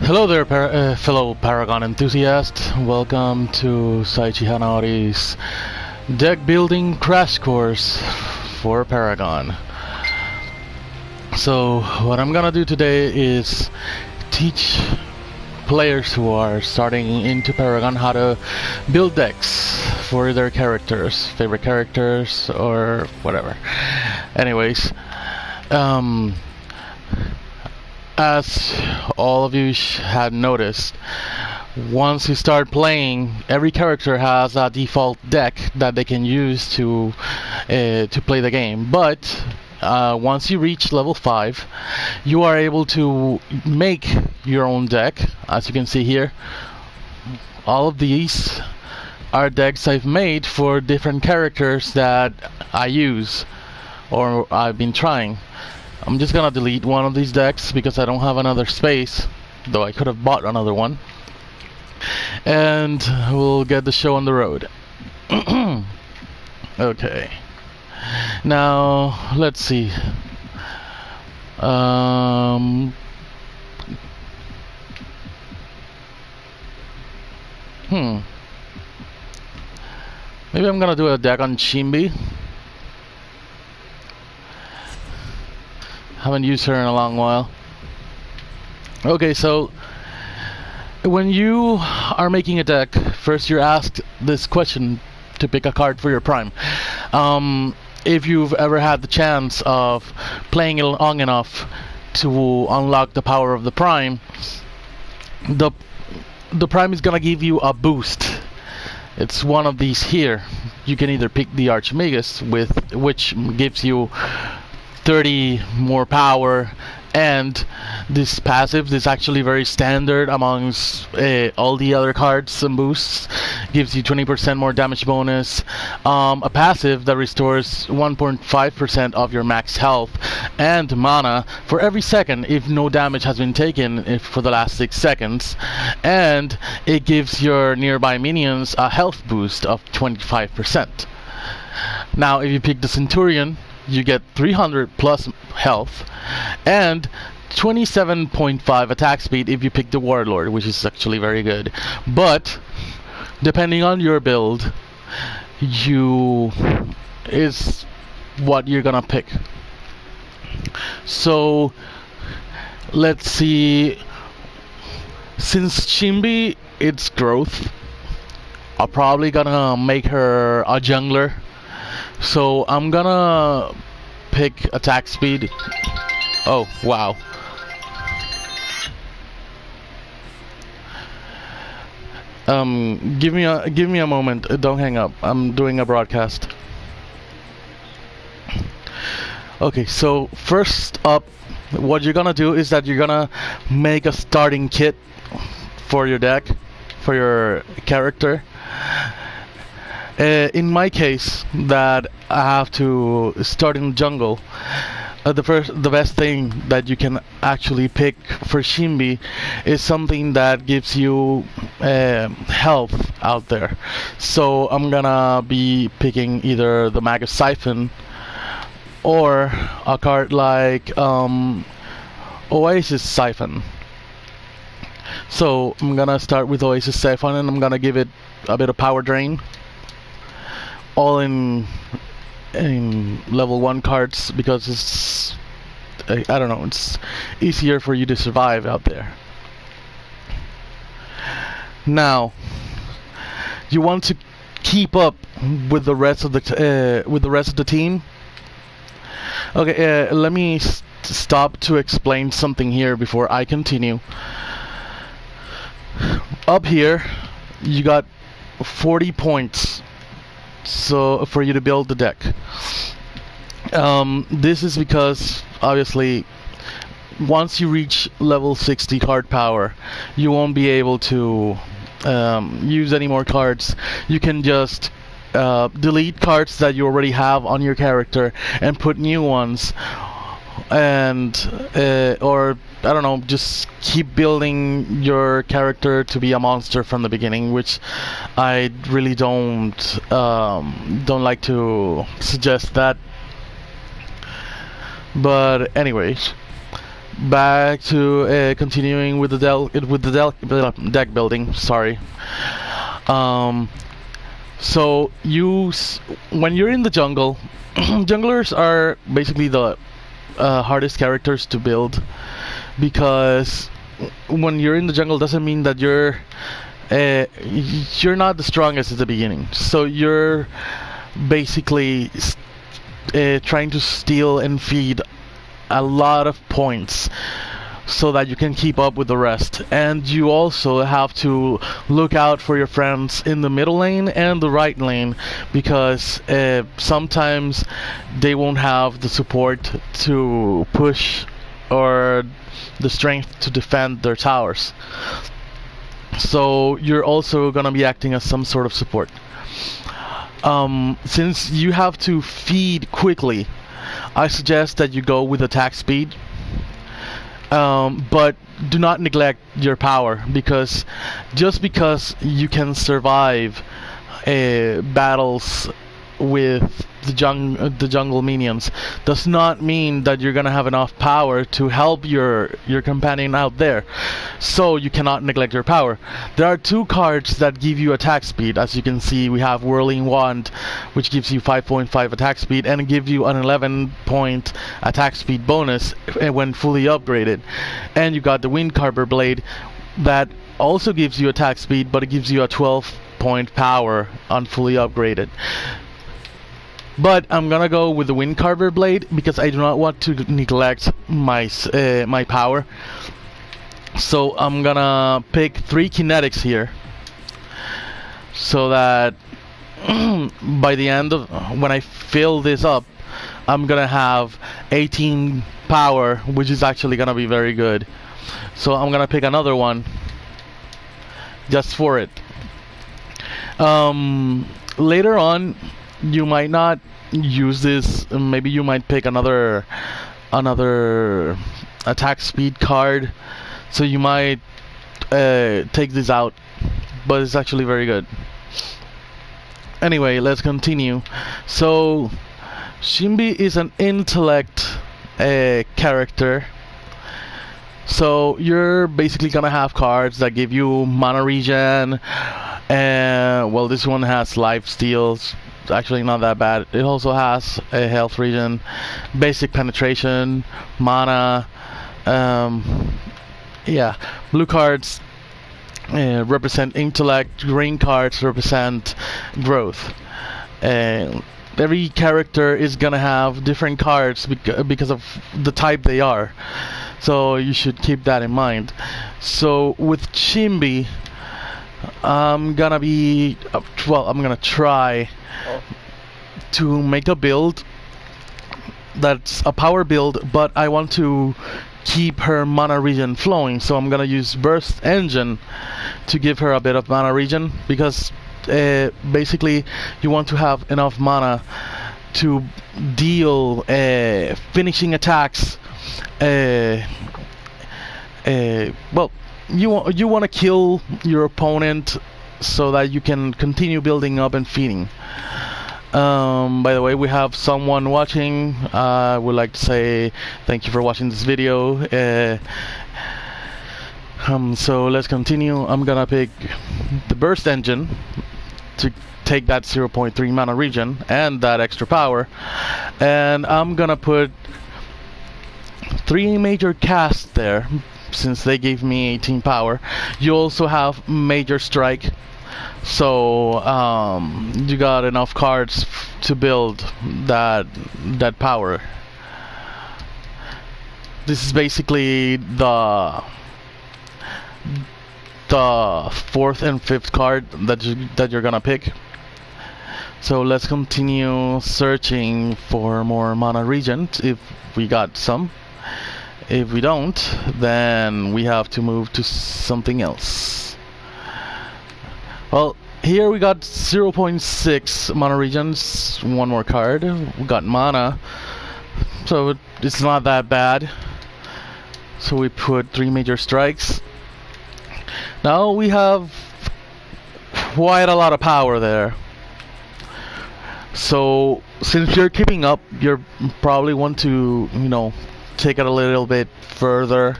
Hello there, fellow Paragon enthusiasts. Welcome to Saichi Hanaori's deck building crash course for Paragon. So, what I'm gonna do today is teach players who are starting into Paragon how to build decks for their characters, favorite characters, or whatever. Anyways, as all of you had noticed, once you start playing, every character has a default deck that they can use to play the game. But once you reach level 5, you are able to make your own deck. As you can see here, all of these are decks I've made for different characters that I use or I've been trying. I'm just gonna delete one of these decks because I don't have another space, though I could have bought another one. And we'll get the show on the road. Okay. Now, let's see. Maybe I'm gonna do a deck on Chimbi. Haven't used her in a long while. Okay, so when you are making a deck, first you're asked this question to pick a card for your prime. If you've ever had the chance of playing it long enough to unlock the power of the prime, the prime is gonna give you a boost. It's one of these here. You can either pick the Archimagus, which gives you 30 more power, and this passive is actually very standard amongst all the other cards and boosts. Gives you 20% more damage bonus, a passive that restores 1.5% of your max health and mana for every second if no damage has been taken for the last 6 seconds, and it gives your nearby minions a health boost of 25%. Now if you pick the Centurion, you get 300 plus health and 27.5 attack speed if you pick the Warlord, which is actually very good. But depending on your build, is what you're gonna pick. So let's see. Since Chimbi, it's growth, I'm probably gonna make her a jungler. So I'm gonna pick attack speed. Oh wow. Give me a moment. Don't hang up. I'm doing a broadcast. Okay, so first up, what you're gonna do is that you're gonna make a starting kit for your deck, for your character. In my case, that I have to start in the jungle, the best thing that you can actually pick for Shimbi is something that gives you health out there. So I'm gonna be picking either the Magus Siphon or a card like Oasis Siphon. So I'm gonna start with Oasis Siphon and I'm gonna give it a bit of power drain. All in level 1 cards because it's I don't know, it's easier for you to survive out there. Now you want to keep up with the rest of the team. Okay, let me stop to explain something here before I continue. Up here you got 40 points so for you to build the deck. This is because obviously once you reach level 60 card power, you won't be able to use any more cards. You can just delete cards that you already have on your character and put new ones, and or I don't know, just keep building your character to be a monster from the beginning, which I really don't like to suggest that. But anyways, back to continuing with the deck building. Sorry. Um, so when you're in the jungle, junglers are basically the hardest characters to build, because when you're in the jungle doesn't mean that you're not the strongest at the beginning. So you're basically trying to steal and feed a lot of points so that you can keep up with the rest. And you also have to look out for your friends in the middle lane and the right lane, because sometimes they won't have the support to push or the strength to defend their towers. So you're also gonna be acting as some sort of support. Since you have to feed quickly, I suggest that you go with attack speed, but do not neglect your power, because just because you can survive battles with the jungle minions does not mean that you're gonna have enough power to help your companion out there. So you cannot neglect your power. There are two cards that give you attack speed. As you can see, we have Whirling Wand, which gives you 5.5 attack speed and give you an 11-point attack speed bonus when fully upgraded. And you got the Wind Carver Blade that also gives you attack speed, but it gives you a 12-point power on fully upgraded. But I'm gonna go with the Wind Carver Blade because I do not want to neglect my my power. So I'm gonna pick 3 kinetics here, so that by the end of when I fill this up, I'm gonna have 18 power, which is actually gonna be very good. So I'm gonna pick another one just for it. Later on, you might not use this. Maybe you might pick another attack speed card, so you might take this out, but it's actually very good. Anyway, let's continue. So Shimbi is an intellect character, so you're basically gonna have cards that give you mana regen, and well, this one has life steals. Actually not that bad. It also has a health regen, basic penetration, mana. Yeah, blue cards represent intellect, green cards represent growth. Every character is gonna have different cards because of the type they are, so you should keep that in mind. So with Shimbi, I'm gonna try to make a build that's a power build, but I want to keep her mana regen flowing, so I'm gonna use Burst Engine to give her a bit of mana regen, because basically you want to have enough mana to deal finishing attacks. Well, you want to kill your opponent so that you can continue building up and feeding. By the way, we have someone watching. I would like to say thank you for watching this video. So let's continue. I'm gonna pick the Burst Engine to take that 0.3 mana regen and that extra power, and I'm gonna put 3 major casts there, since they gave me 18 power. You also have Major Strike, so you got enough cards to build that power. This is basically the 4th and 5th card that you're gonna pick. So let's continue searching for more mana regen if we got some. If we don't, then we have to move to something else. Well, here we got 0.6 mana regens, 1 more card. We got mana, so it's not that bad. So we put 3 major strikes. Now we have quite a lot of power there. So since you're keeping up, you probably want to, take it a little bit further.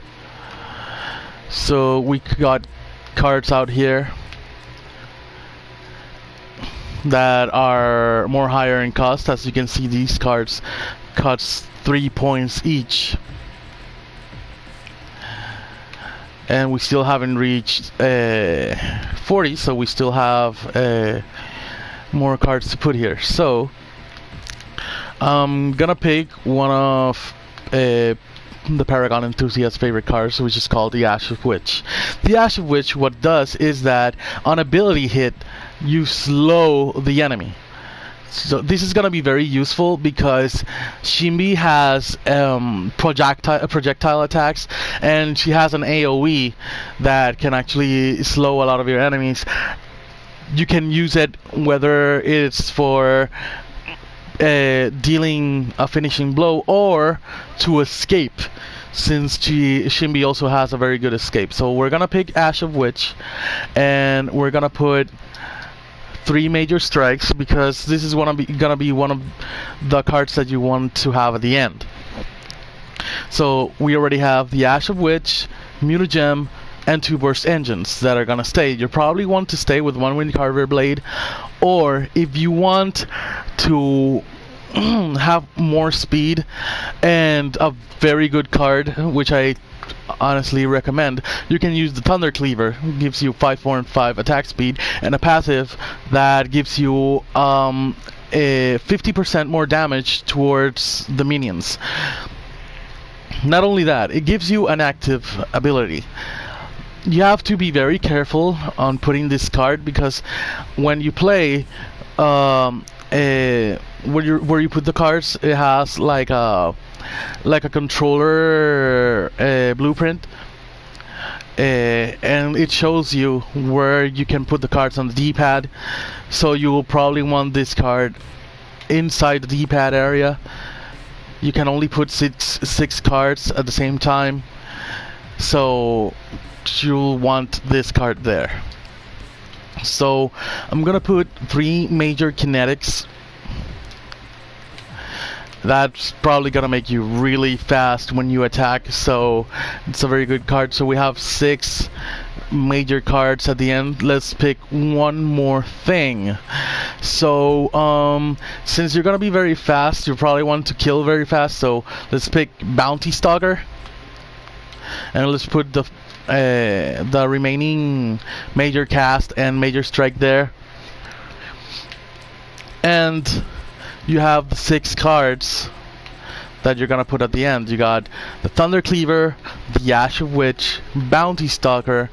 So we got cards out here that are more higher in cost. As you can see, these cards cost 3 points each. And we still haven't reached 40, so we still have more cards to put here. So I'm gonna pick one of the Paragon Enthusiast's favorite cards, which is called the Ash of Witch. The Ash of Witch, what does is that on ability hit, you slow the enemy. So this is gonna be very useful because Shimbi has projectile attacks, and she has an AoE that can actually slow a lot of your enemies. You can use it whether it's for dealing a finishing blow or to escape, since Shimbi also has a very good escape. So we're gonna pick Ash of Witch, and we're gonna put 3 major strikes, because this is gonna be one of the cards that you want to have at the end. So we already have the Ash of Witch, Mutagem, and 2 burst engines that are gonna stay. You probably want to stay with 1 Wind Carver Blade, or if you want to have more speed and a very good card, which I honestly recommend, you can use the Thunder Cleaver. It gives you 5, 4, and 5 attack speed, and a passive that gives you a 50% more damage towards the minions. Not only that, it gives you an active ability. You have to be very careful on putting this card, because when you play where you put the cards, it has like a controller blueprint, and it shows you where you can put the cards on the D-pad. So you will probably want this card inside the D-pad area. You can only put six cards at the same time, so you'll want this card there. So I'm gonna put 3 major kinetics. That's probably gonna make you really fast when you attack, so it's a very good card. So we have 6 major cards at the end. Let's pick one more thing. So since you're gonna be very fast, you probably want to kill very fast, so let's pick Bounty Stalker, and let's put the remaining major cast and major strike there. And you have the 6 cards that you're gonna put at the end. You got the Thunder Cleaver, the Ash of Witch, Bounty Stalker,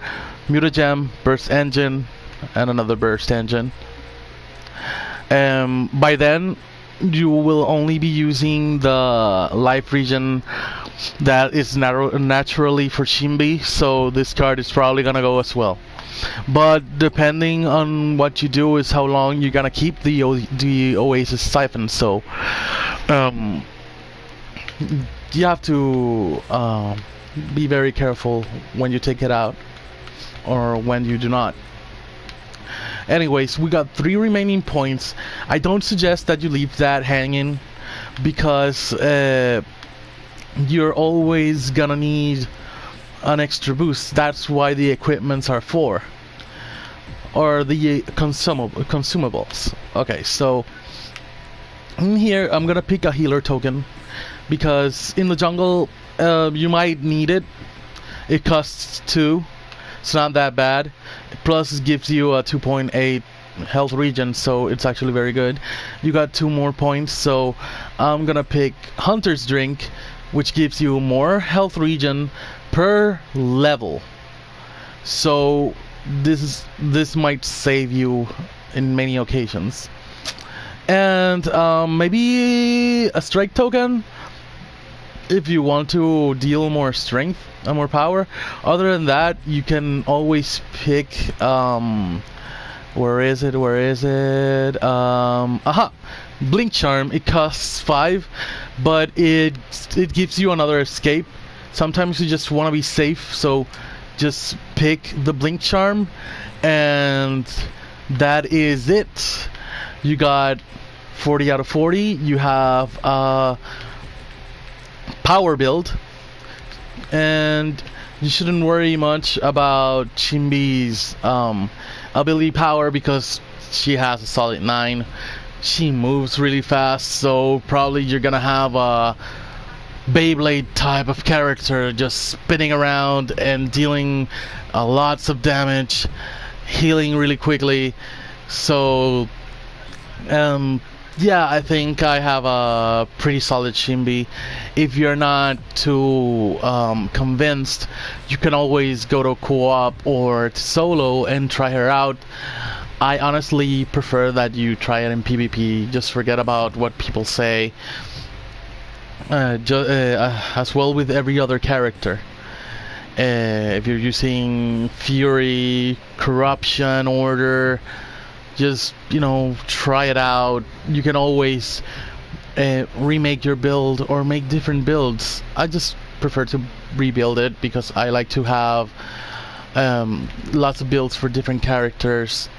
Mutagem, Burst Engine, and another Burst Engine. By then, you will only be using the life regen that is naturally for Shimbi, so this card is probably gonna go as well. But depending on what you do is how long you're gonna keep the Oasis Siphon. So you have to be very careful when you take it out or when you do not. Anyways, we got 3 remaining points. I don't suggest that you leave that hanging, because you're always gonna need an extra boost. That's why the equipments are for, or the consumables. Okay, so in here I'm gonna pick a healer token, because in the jungle you might need it. It costs 2. It's not that bad. Plus it gives you a 2.8 health regen, so it's actually very good. You got 2 more points, so I'm gonna pick Hunter's Drink, which gives you more health regen per level. So this might save you in many occasions. And maybe a strike token if you want to deal more strength and more power. Other than that, you can always pick where is it? Blink Charm. It costs 5, but it gives you another escape. Sometimes you just want to be safe, so just pick the Blink Charm, and that is it. You got 40 out of 40. You have power build, and you shouldn't worry much about Chimbi's ability power because she has a solid 9. She moves really fast, so probably you're gonna have a Beyblade type of character just spinning around and dealing lots of damage, healing really quickly. So yeah, I think I have a pretty solid Shimbi. If you're not too convinced, you can always go to co-op or to solo and try her out. I honestly prefer that you try it in PvP. Just forget about what people say. As well with every other character. If you're using Fury, Corruption, Order, just, you know, try it out. You can always remake your build or make different builds. I just prefer to rebuild it because I like to have lots of builds for different characters.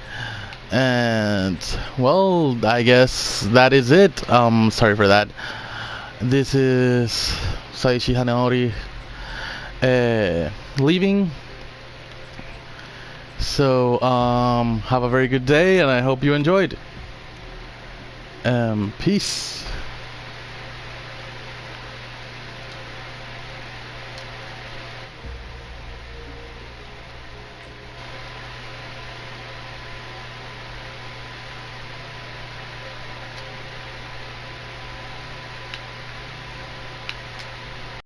And well, I guess that is it. Sorry for that. This is Saishi Hanaori leaving. So have a very good day, and I hope you enjoyed. Peace.